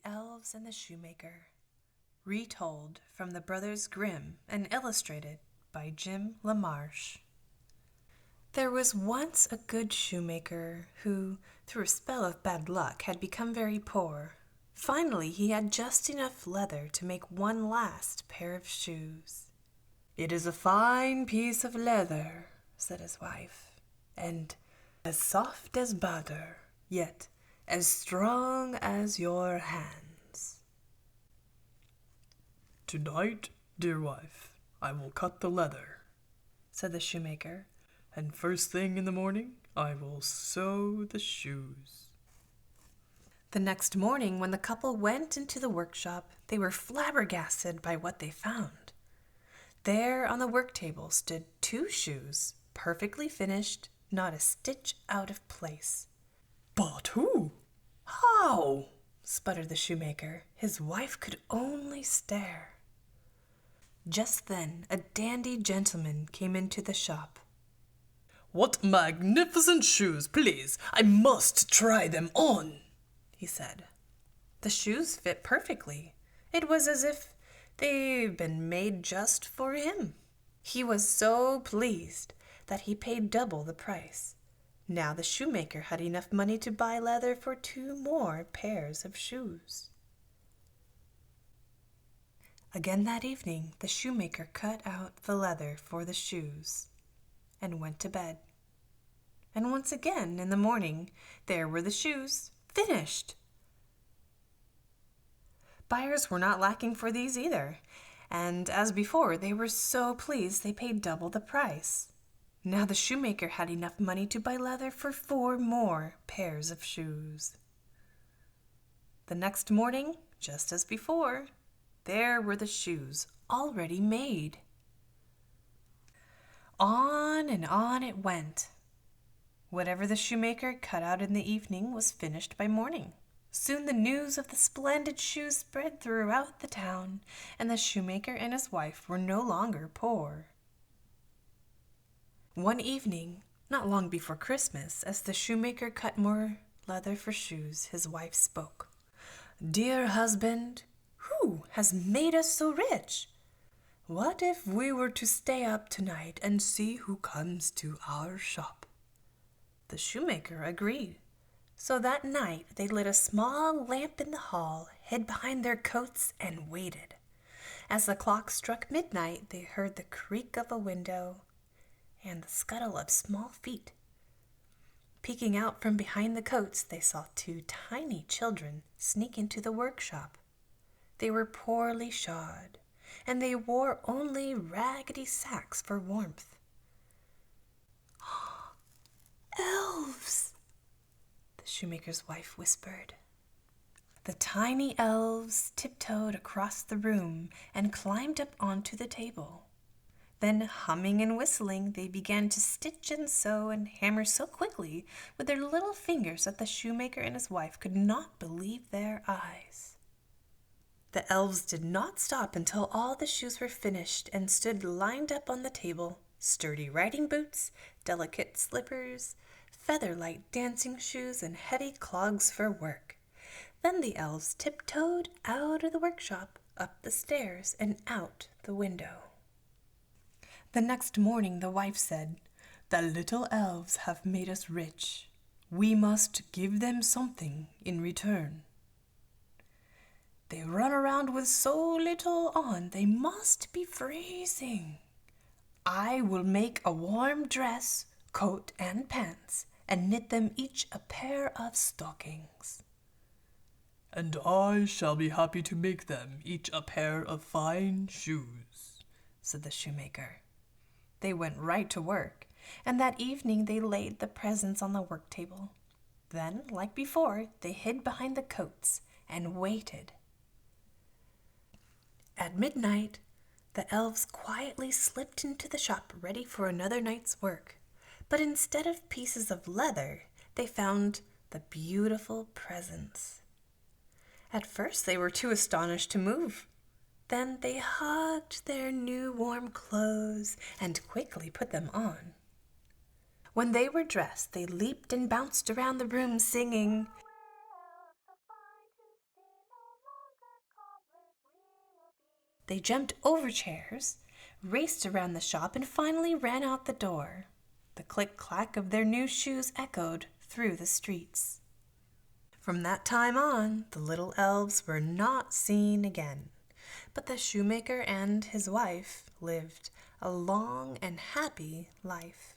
Elves and the Shoemaker, retold from the Brothers Grimm and illustrated by LaMarche. There was once a good shoemaker who, through a spell of bad luck, had become very poor. Finally, he had just enough leather to make one last pair of shoes. "It is a fine piece of leather," said his wife, "and as soft as butter, yet as strong as your hands." "Tonight, dear wife, I will cut the leather," said the shoemaker, "and first thing in the morning I will sew the shoes." The next morning, when the couple went into the workshop, they were flabbergasted by what they found. There on the work table stood 2 shoes, perfectly finished, not a stitch out of place. "But who? How?" sputtered the shoemaker. His wife could only stare. Just then a dandy gentleman came into the shop. "What magnificent shoes, please! I must try them on," he said. The shoes fit perfectly. It was as if they'd been made just for him. He was so pleased that he paid double the price. Now the shoemaker had enough money to buy leather for 2 more pairs of shoes. Again that evening, the shoemaker cut out the leather for the shoes and went to bed. And once again in the morning, there were the shoes, finished. Buyers were not lacking for these either, and as before, they were so pleased they paid double the price. Now the shoemaker had enough money to buy leather for 4 more pairs of shoes. The next morning, just as before, there were the shoes already made. On and on it went. Whatever the shoemaker cut out in the evening was finished by morning. Soon the news of the splendid shoes spread throughout the town, and the shoemaker and his wife were no longer poor. One evening, not long before Christmas, as the shoemaker cut more leather for shoes, his wife spoke. "Dear husband, who has made us so rich? What if we were to stay up tonight and see who comes to our shop?" The shoemaker agreed. So that night they lit a small lamp in the hall, hid behind their coats, and waited. As the clock struck midnight, they heard the creak of a window and the scuttle of small feet. Peeking out from behind the coats, they saw 2 tiny children sneak into the workshop. They were poorly shod, and they wore only raggedy sacks for warmth. "Elves!" the shoemaker's wife whispered. The tiny elves tiptoed across the room and climbed up onto the table. Then, humming and whistling, they began to stitch and sew and hammer so quickly with their little fingers that the shoemaker and his wife could not believe their eyes. The elves did not stop until all the shoes were finished and stood lined up on the table. Sturdy riding boots, delicate slippers, feather-light dancing shoes, and heady clogs for work. Then the elves tiptoed out of the workshop, up the stairs, and out the window. The next morning the wife said, "The little elves have made us rich. We must give them something in return. They run around with so little on, they must be freezing. I will make a warm dress, coat, and pants, and knit them each a pair of stockings." "And I shall be happy to make them each a pair of fine shoes," said the shoemaker. They went right to work, and that evening they laid the presents on the work table. Then, like before, they hid behind the coats and waited. At midnight, the elves quietly slipped into the shop ready for another night's work. But instead of pieces of leather, they found the beautiful presents. At first they were too astonished to move. Then they hugged their new warm clothes and quickly put them on. When they were dressed, they leaped and bounced around the room singing, They jumped over chairs, raced around the shop, and finally ran out the door. The click-clack of their new shoes echoed through the streets. From that time on, the little elves were not seen again, but the shoemaker and his wife lived a long and happy life.